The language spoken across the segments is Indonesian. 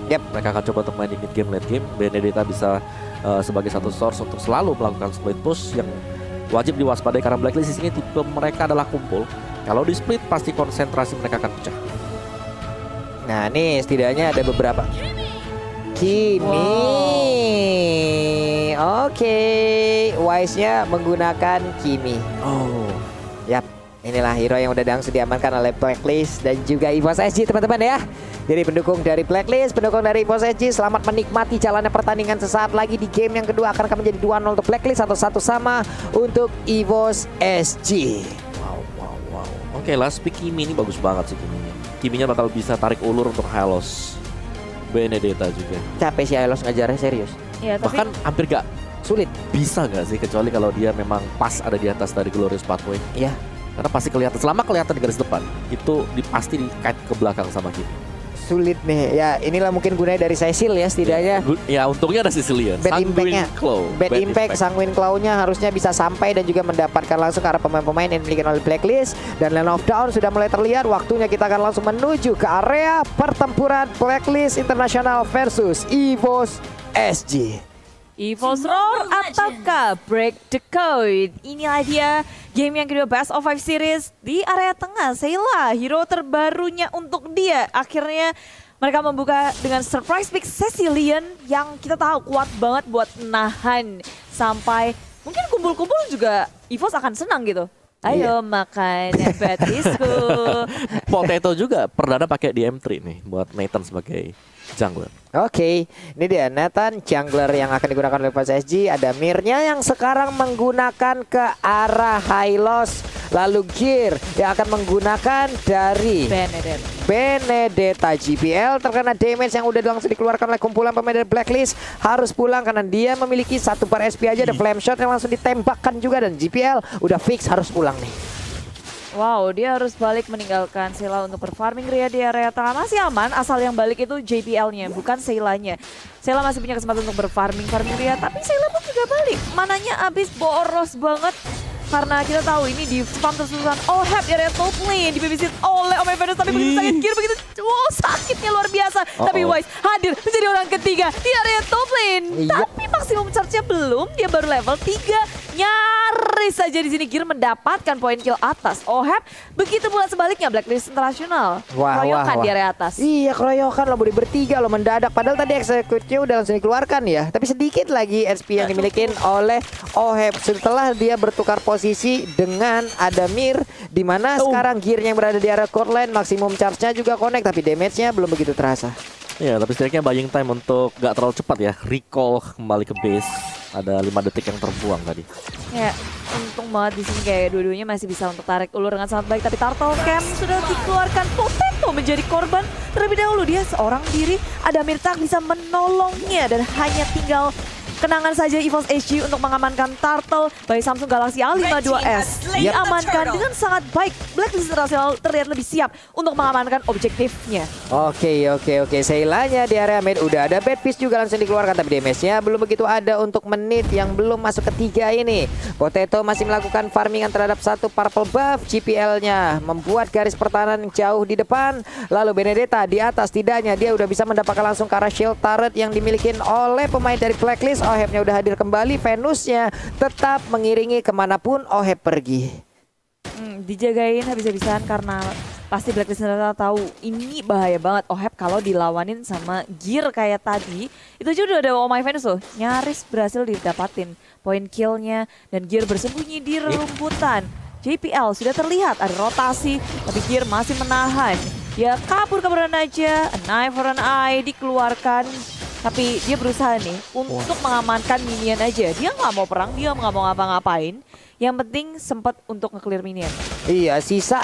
Mereka akan coba untuk main di mid game, late game. Benedetta bisa sebagai satu source untuk selalu melakukan split push yang wajib diwaspadai karena Blacklist di sini tipe mereka adalah kumpul. Kalau di split pasti konsentrasi mereka akan pecah. Nah, nih setidaknya ada beberapa. Kimi. Oke, Wise-nya menggunakan Kimi. Oh. Yap, inilah hero yang udah langsung diamankan oleh Blacklist dan juga EVOS SG teman-teman ya. Jadi pendukung dari Blacklist, pendukung dari EVOS SG, selamat menikmati jalannya pertandingan sesaat lagi di game yang kedua akan menjadi 2-0 untuk Blacklist atau 1-1 untuk EVOS SG. Wow. Oke, last pick Kimi ini bagus banget sih Kiminya. Kiminya bakal bisa tarik ulur untuk Hylos. Benedetta juga. Capek sih Hylos ngajarnya serius. Ya, tapi Bahkan hampir gak sulit. bisa gak sih kecuali kalau dia memang pas ada di atas dari Glorious Pathway. Iya. Karena pasti kelihatan, selama kelihatan di garis depan, itu pasti dikait ke belakang sama Kimi. Sulit nih. Ya, inilah mungkin gunanya dari Cecil ya setidaknya. Ya untungnya ada Sicilian. Bad impact-nya. Bad impact, Sanguine Claw-nya harusnya bisa sampai dan juga mendapatkan langsung ke arah pemain-pemain yang dimiliki oleh Blacklist. Dan Land of Dawn sudah mulai terlihat. Waktunya kita akan langsung menuju ke area pertempuran Blacklist International versus EVOS SG. EVOS Roar ataukah Break the Code? Inilah dia game yang kedua Best of 5 Series di area tengah. Seila, hero terbarunya untuk dia. Akhirnya mereka membuka dengan surprise pick Sicilian yang kita tahu kuat banget buat nahan sampai mungkin kumpul-kumpul juga EVOS akan senang gitu. Ayo makan betisku. Potato juga perdana pakai di M3 nih buat Nathan sebagai jungler. Oke, ini dia Nathan jungler yang akan digunakan oleh EVOS SG. Ada Mirnya yang sekarang menggunakan ke arah Hylos. Lalu Gear yang akan menggunakan dari Benedetta. GPL terkena damage yang udah langsung dikeluarkan oleh kumpulan pemain dari Blacklist. Harus pulang karena dia memiliki satu bar SP aja. Ada flame shot yang langsung ditembakkan juga. Dan GPL udah fix harus pulang nih. Wow, dia harus balik meninggalkan Seila untuk berfarming Ria di area tengah. Masih aman, asal yang balik itu JPL-nya, bukan Seilanya. Seila masih punya kesempatan untuk berfarming Ria, tapi Seila pun juga balik. Mananya abis boros banget. Karena kita tahu ini di spam tersusun OHEP di area top lane dibabysit oleh Omega Venus, tapi begitu sakit Gear, begitu sakitnya luar biasa. Tapi Wise hadir menjadi orang ketiga di area top lane. Tapi maksimum charge-nya belum, dia baru level 3. Nyaris saja di sini Gear mendapatkan poin kill atas OHEP. Begitu pula sebaliknya Blacklist International. Keroyokan di area atas. Iya, keroyokan lo bertiga lo mendadak. Padahal tadi execute-nya udah langsung dikeluarkan ya. Tapi sedikit lagi SP yang dimiliki oleh OHEP setelah dia bertukar posisi dengan ada Mir, di mana sekarang Gear-nya yang berada di area core lane, maksimum charge-nya juga connect, tapi damage-nya belum begitu terasa. Ya, tapi setidaknya buying time untuk gak terlalu cepat ya. Recall kembali ke base. Ada 5 detik yang terbuang tadi. Ya, untung banget di sini kayak dua-duanya masih bisa untuk tarik ulur dengan sangat baik. Tapi Turtle Cam sudah dikeluarkan. Potato menjadi korban terlebih dahulu. Dia seorang diri. Ada Mirtak bisa menolongnya dan hanya tinggal kenangan saja EVOS SG untuk mengamankan Turtle by Samsung Galaxy A52s. Diamankan dengan sangat baik. Blacklist International terlihat lebih siap untuk mengamankan objektifnya. Oke. Seilanya di area mid udah ada bad fish juga langsung dikeluarkan, tapi damage-nya belum begitu ada untuk menit yang belum masuk ketiga ini. Potato masih melakukan farmingan terhadap satu purple buff. GPL-nya membuat garis pertahanan jauh di depan. Lalu Benedetta di atas, tidaknya dia udah bisa mendapatkan langsung ke arah shield turret yang dimiliki oleh pemain dari Blacklist. OHEP-nya udah hadir kembali, Venus-nya tetap mengiringi kemanapun OHEP pergi. Dijagain habis-habisan karena pasti Blacklist tahu ini bahaya banget OHEP kalau dilawanin sama Gear kayak tadi. Itu juga udah ada Oh My Venus loh, nyaris berhasil didapatin poin killnya dan Gear bersembunyi di rumputan. JPL sudah terlihat ada rotasi, tapi Gear masih menahan. Dia kabur-kaburan aja, an eye for an eye dikeluarkan. Tapi dia berusaha nih untuk mengamankan minion aja. Dia nggak mau perang, dia nggak mau ngapa-ngapain. Yang penting sempat untuk nge-clear minion. Iya, sisa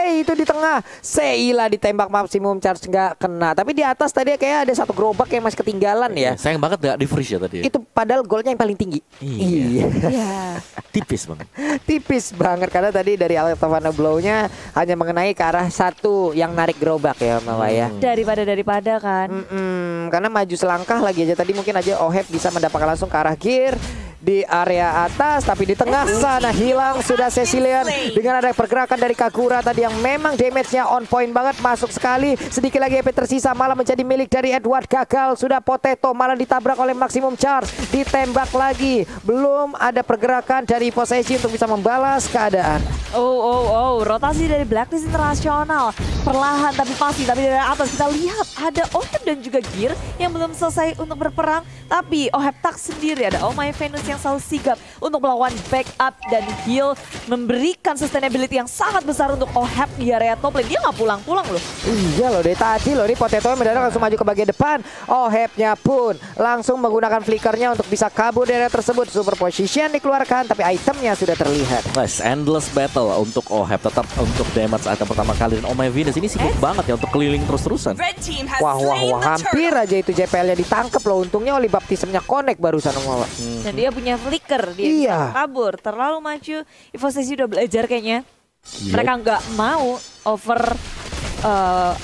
itu di tengah. Seila ditembak maksimum charge nggak kena. Tapi di atas tadi kayak ada satu gerobak yang masih ketinggalan ya. Sayang banget gak di freeze ya tadi. Itu padahal goalnya yang paling tinggi. Iya. Tipis banget. Tipis banget karena tadi dari Altovana Blow-nya hanya mengenai ke arah satu yang narik gerobak ya Mama ya. Daripada kan. Karena maju selangkah lagi aja tadi mungkin aja OHEP bisa mendapatkan langsung ke arah Gear. di area atas, tapi di tengah sana hilang sudah Cecilian dengan ada pergerakan dari Kagura tadi yang memang damage-nya on point banget, masuk sekali. Sedikit lagi HP tersisa malah menjadi milik dari Edward, gagal sudah Potato malah ditabrak oleh Maximum Charge, ditembak lagi. Belum ada pergerakan dari Posesi untuk bisa membalas keadaan. Rotasi dari Blacklist Internasional perlahan tapi pasti, tapi dari atas kita lihat ada Oheb dan juga Gear yang belum selesai untuk berperang, tapi Oheb tak sendiri, ada Oh My Venus yang selalu sigap untuk melakukan backup dan heal, memberikan sustainability yang sangat besar untuk Oheb di area top lane. Dia nggak pulang-pulang loh. Iya loh, dari tadi loh, ini Potato mendadak langsung maju ke bagian depan. Ohebnya pun langsung menggunakan flickernya untuk bisa kabur dari area tersebut. Super position dikeluarkan, tapi itemnya sudah terlihat. Nice, endless battle untuk Oheb, tetap untuk damage item pertama kali. Dan Oh My Venus ini sibuk banget ya untuk keliling terus-terusan. Wah, hampir aja itu JPL-nya ditangkap loh. Untungnya Oli Baptismnya connect barusan. Dan dia punya flicker, dia bisa kabur. Terlalu maju, Evo Sesi udah belajar kayaknya. Mereka nggak mau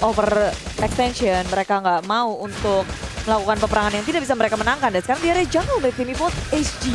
over extension, mereka nggak mau untuk melakukan peperangan yang tidak bisa mereka menangkan. Dan sekarang dia ada jungle dari tim Evo SG.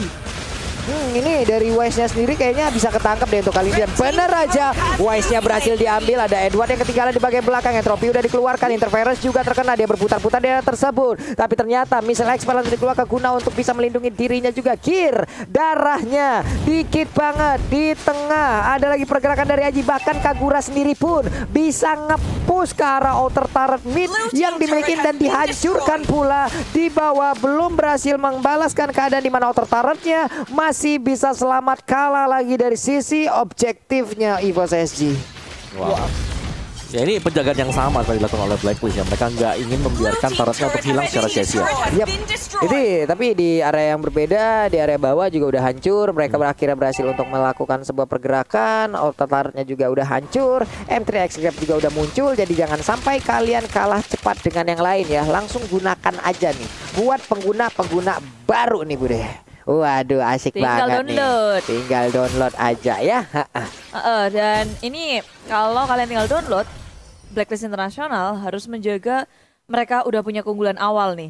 Ini dari Wise-nya sendiri kayaknya bisa ketangkap deh untuk kali ini. Bener aja, Wise-nya berhasil diambil. Ada Edward yang ketinggalan di bagian belakang. Entropy udah dikeluarkan, Interference juga terkena. Dia berputar-putar di area tersebut. Tapi ternyata Missile Expert dikeluarkan guna untuk bisa melindungi dirinya juga. Gear, darahnya dikit banget di tengah. Ada lagi pergerakan dari Aji. Bahkan Kagura sendiri pun bisa nge-push ke arah outer turret mid yang dimiliki dan dihancurkan pula. Di bawah belum berhasil membalaskan keadaan di mana outer turretnya masih bisa selamat, kalah lagi dari sisi objektifnya EVOS SG. Wow. Ya ini penjagaan yang sama tadi dilakukan oleh Blacklist ya. Mereka nggak ingin membiarkan turretnya untuk hilang secara sia-sia. Tapi di area yang berbeda, di area bawah juga udah hancur. Mereka akhirnya berhasil untuk melakukan sebuah pergerakan. Outer turretnya juga udah hancur. M3X Grab juga udah muncul. Jadi jangan sampai kalian kalah cepat dengan yang lain ya. Langsung gunakan aja nih buat pengguna-pengguna baru nih Bude. Waduh, asik banget nih. Tinggal download aja ya. Dan ini kalau kalian tinggal download, Blacklist Internasional harus menjaga mereka udah punya keunggulan awal nih.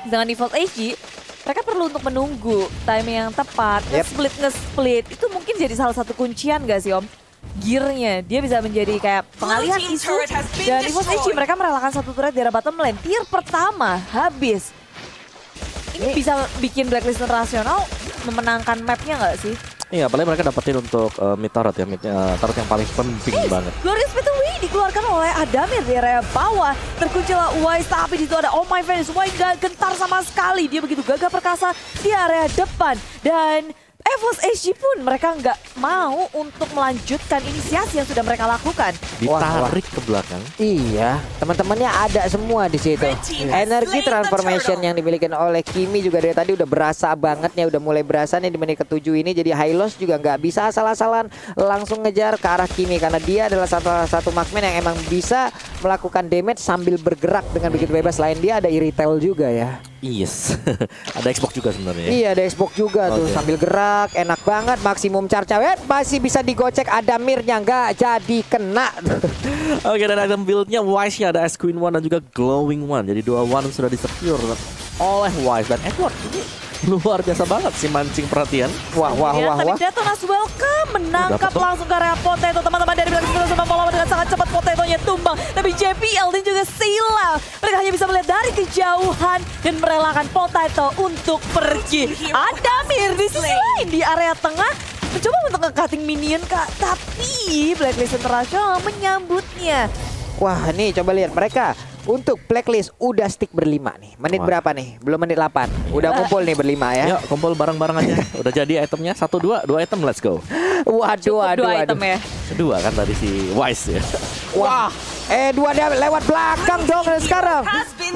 Dengan default AG, mereka perlu untuk menunggu timing yang tepat. Nge-split itu mungkin jadi salah satu kuncian gak sih Om? Gearnya, dia bisa menjadi kayak pengalihan isu. Dan default AG mereka merelakan satu turret di area bottom lane. Tier pertama habis. Ini bisa bikin Blacklist Internasional memenangkan mapnya nggak sih? Iya, apalagi mereka dapetin untuk mid turret ya, turret yang paling penting banget. Glorious Battle Way dikeluarkan oleh Adamir di area bawah. Terkuncilah Wise, tapi di situ ada Oh My Venus. Wise gak gentar sama sekali, dia begitu gagah perkasa di area depan. Dan EVOS SG pun mereka nggak mau untuk melanjutkan inisiasi yang sudah mereka lakukan. Ditarik ke belakang. Iya, teman-temannya ada semua di situ. Energi transformation yang dimiliki oleh Kimi juga dari tadi udah berasa banget nih, udah mulai berasa nih di menit ke-7 ini. Jadi Hylos juga nggak bisa asal-asalan langsung ngejar ke arah Kimi karena dia adalah satu marksman yang emang bisa melakukan damage sambil bergerak dengan begitu bebas. Selain dia ada Iritel juga ya. Yes, ada Xbox juga sebenarnya. Iya, ada Xbox juga tuh sambil gerak, enak banget. Maximum charge masih bisa digocek, Adamirnya nggak jadi kena. Oke, dan item build-nya Wise-nya ada Ice Queen One dan juga Glowing One. Jadi 2 one sudah disecure oleh Wise dan Edward. Ini luar biasa banget sih mancing perhatian. Tapi Detonas welcome menangkap langsung ke area Potato. Teman-teman dari belakang kita sama melawan dengan sangat cepat. Potatonya tumbang. Tapi JPL dan juga Sila, mereka hanya bisa melihat dari kejauhan dan merelakan Potato untuk pergi. Adamir di sisi lain di area tengah mencoba untuk nge-cutting minion Kak. Tapi Blacklist Internasional menyambutnya. Wah, nih coba lihat mereka. Untuk Blacklist udah stick berlima nih. Menit berapa nih? Belum menit 8. Udah kumpul nih berlima ya. Yuk kumpul bareng-bareng aja. Udah jadi itemnya 1, 2 item, let's go. Waduh. Item ya. 2 kan tadi si Wise ya. Wah, Edward dia lewat belakang dong. Dan sekarang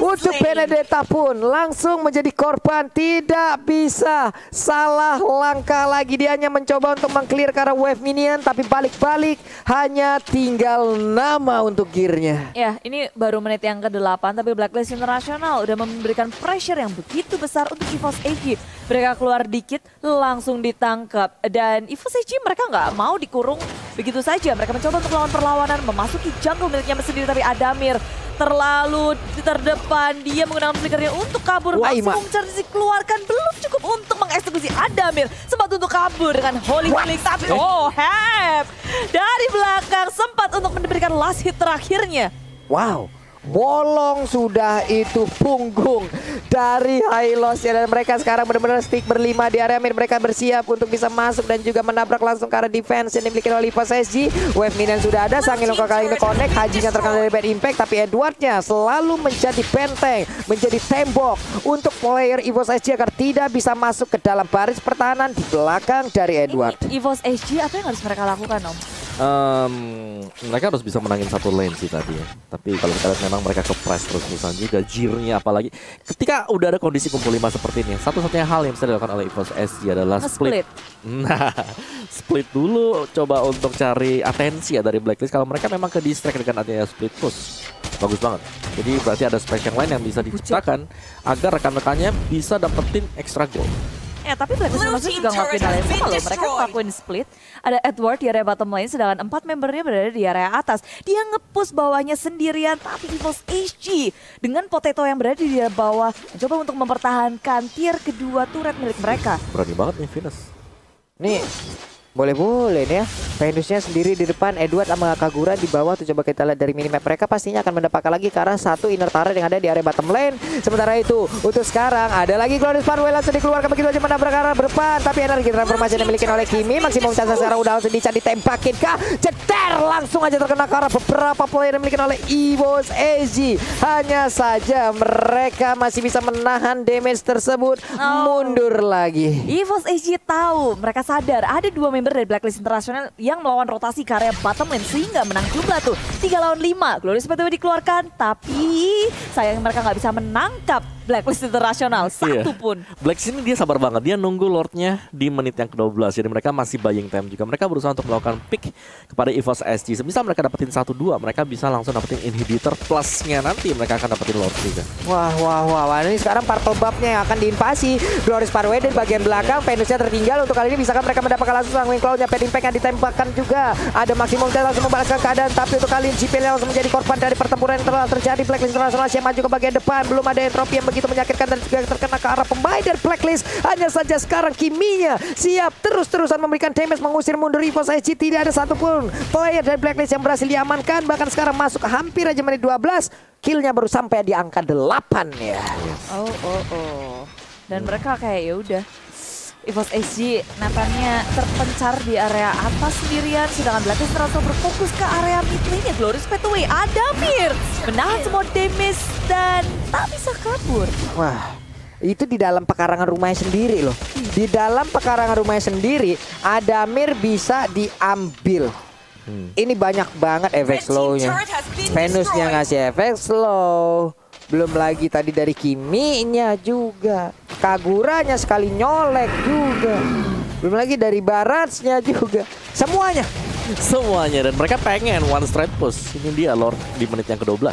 untuk Benedetta pun langsung menjadi korban. Tidak bisa salah langkah lagi. Dia hanya mencoba untuk meng-clear ke arah wave minion, tapi balik-balik hanya tinggal nama untuk gearnya. Ya, ini baru menit yang ke-8, tapi Blacklist Internasional udah memberikan pressure yang begitu besar untuk EVOS AG. Mereka keluar dikit, langsung ditangkap. Dan EVOS AG mereka nggak mau dikurung begitu saja. Mereka mencoba untuk melawan perlawanan, memasuki jungle miliknya sendiri, tapi Adamir terlalu di terdepan. Dia menggunakan flickernya untuk kabur. Maksimum charge dikeluarkan belum cukup untuk mengeksekusi Adamir. Sempat untuk kabur dengan Holy Healing. Tapi Hep dari belakang sempat untuk memberikan last hit terakhirnya. Wow, bolong sudah itu punggung dari Hylos ya, dan mereka sekarang benar-benar stick berlima di area mid. Mereka bersiap untuk bisa masuk dan juga menabrak langsung ke arah defense yang dimiliki oleh EVOS SG. Wave minion sudah ada, Sangilong kali ini connect, Hajinya terkena dari bad impact, tapi Edwardnya selalu menjadi benteng, menjadi tembok untuk player EVOS SG agar tidak bisa masuk ke dalam baris pertahanan di belakang dari Edward. Ini EVOS SG apa yang harus mereka lakukan, Om? Mereka harus bisa menangin satu lane sih tadi ya. Tapi kalau kita lihat memang mereka ke-press terus-terusan juga, Jirnya apalagi. Ketika udah ada kondisi kumpul 5 seperti ini, satu-satunya hal yang bisa dilakukan oleh EVOS SG adalah split. Nah, split dulu, coba untuk cari atensi ya dari Blacklist. Kalau mereka memang ke distract dengan adanya split push, bagus banget. Jadi berarti ada space yang lain yang bisa diciptakan agar rekan-rekannya bisa dapetin extra goal. Ya, tapi Blacklist juga ngelakuin hal yang sama loh. Mereka ngelakuin split. Ada Edward di area bottom lane, sedangkan 4 membernya berada di area atas. Dia nge-push bawahnya sendirian, tapi EVOS SG dengan Potato yang berada di bawah mencoba untuk mempertahankan tier kedua turret milik mereka. Berani banget nih Venus. Nih, boleh-boleh nih ya. Venusnya sendiri di depan, Edward sama Kagura di bawah tuh. Coba kita lihat dari minimap mereka, pastinya akan mendapatkan lagi ke arah satu inner turret yang ada di area bottom lane. Sementara itu untuk sekarang ada lagi Glorious Pathway langsung dikeluarkan begitu aja menabrak arah depan, tapi energi transformasi yang dimiliki oleh Kimi. Maksimum chance sekarang udah langsung ditembakin kah? Jeter langsung aja terkena ke arah beberapa player yang dimiliki oleh EVOS SG. Hanya saja mereka masih bisa menahan damage tersebut. Mundur lagi. EVOS SG tahu, mereka sadar ada 2 member dari Blacklist International yang melawan rotasi ke area bottom lane sehingga menang jumlah tuh 3 lawan 5. Glorious Pathway dikeluarkan, tapi sayang mereka nggak bisa menangkap Blacklist International satu pun. Blacklist ini dia sabar banget, dia nunggu Lordnya di menit yang ke-12. Jadi mereka masih buying time juga. Mereka berusaha untuk melakukan pick kepada EVOS SG. Semisal mereka dapetin 1-2, mereka bisa langsung dapetin inhibitor plusnya, nanti mereka akan dapetin Lord juga. Wah, ini sekarang purple buff-nya yang akan diinvasi. Glorious Pathway di bagian belakang, Venusnya tertinggal. Untuk kali ini bisakah mereka mendapatkan langsung Wing Cloud-nya, pad impact yang ditembakkan juga. Ada maksimum dan langsung membalaskan keadaan, tapi untuk kali ini GPL langsung menjadi korban dari pertempuran yang telah terjadi. Blacklist International yang maju ke bagian depan, belum ada entropi yang begitu menyakitkan dan juga terkena ke arah pemain dari Blacklist. Hanya saja sekarang Kiminya siap terus-terusan memberikan damage, mengusir mundur EVOS SG. Tidak ada satupun player dari Blacklist yang berhasil diamankan. Bahkan sekarang masuk hampir aja menit 12. Killnya baru sampai di angka 8 ya. Dan mereka kayak ya udah. EVOS SG Nathannya terpencar di area atas sendirian, sedangkan Blacklist terasa berfokus ke area mid lane-nya. Glorious Pathway, Adamir menahan semua damage dan tak bisa kabur. Wah, itu di dalam pekarangan rumahnya sendiri loh. Di dalam pekarangan rumahnya sendiri, Adamir bisa diambil. Ini banyak banget efek slow-nya. Venusnya ngasih efek slow. Belum lagi tadi dari Kimi-nya juga. Kaguranya sekali nyolek juga. Belum lagi dari Barats-nya juga. Semuanya. Dan mereka pengen one straight push. Ini dia Lord di menit yang ke-12.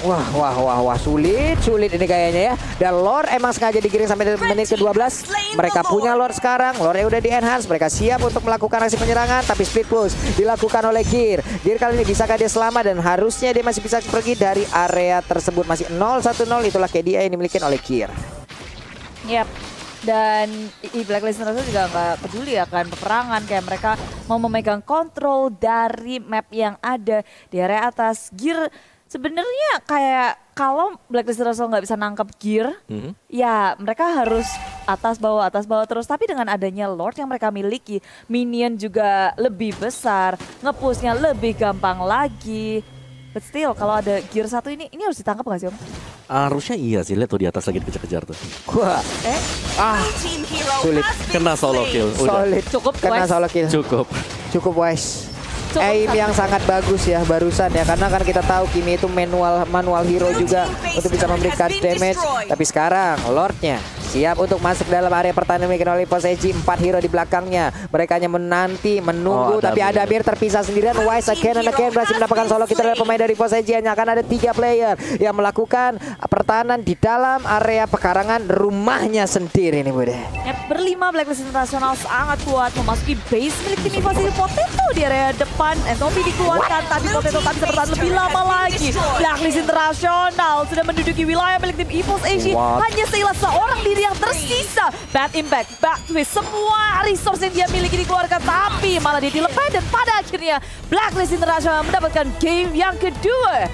Wah, sulit ini kayaknya ya. Dan Lord emang sengaja digiring sampai menit ke-12. Mereka punya Lord sekarang. Lordnya udah di-enhance. Mereka siap untuk melakukan aksi penyerangan. Tapi split push dilakukan oleh Gear. Gear kali ini bisakah dia selamat, dan harusnya dia masih bisa pergi dari area tersebut. Masih 0-1-0. Itulah KDA yang dimiliki oleh Gear. Yap. Dan Blacklist International juga nggak peduli akan peperangan, kayak mereka mau memegang kontrol dari map yang ada di area atas. Gear sebenarnya kayak kalau Blacklist International nggak bisa nangkep Gear, ya mereka harus atas bawah terus. Tapi dengan adanya Lord yang mereka miliki, minion juga lebih besar, nge-pushnya lebih gampang lagi. But still, kalau ada Gear 1 ini harus ditangkap nggak sih, Om? Harusnya iya sih, lihat tuh di atas lagi dikejar-kejar tuh. Wah, sulit. Kena solo kill. Solid. Cukup, kena Wise. solo kill. Cukup Wise. Aim yang sangat bagus ya barusan ya, karena kan kita tahu Kimi itu manual hero juga untuk bisa memberikan damage. Tapi sekarang Lordnya siap untuk masuk dalam area pertahanan dimiliki oleh Force Edge. 4 hero di belakangnya. Mereka hanya menunggu, tapi ada Bir terpisah sendirian. Wise again and again berhasil mendapatkan solo. Kita lihat pemain dari Force Edge, hanya akan ada 3 player yang melakukan pertahanan di dalam area pekarangan rumahnya sendiri nih Bude. Berlima Blacklist Internasional sangat kuat memasuki base milik tim Invasi Potato di area depan. Entopi dikeluarkan, tapi Potato tak bisa bertahan lebih lama lagi. Blacklist Internasional sudah menduduki wilayah milik tim EVOS Asia. Hanya Seila seorang diri yang tersisa. Bad impact, back twist, semua resource yang dia miliki dikeluarkan, tapi malah dia dilepas dan pada akhirnya Blacklist Internasional mendapatkan game yang kedua.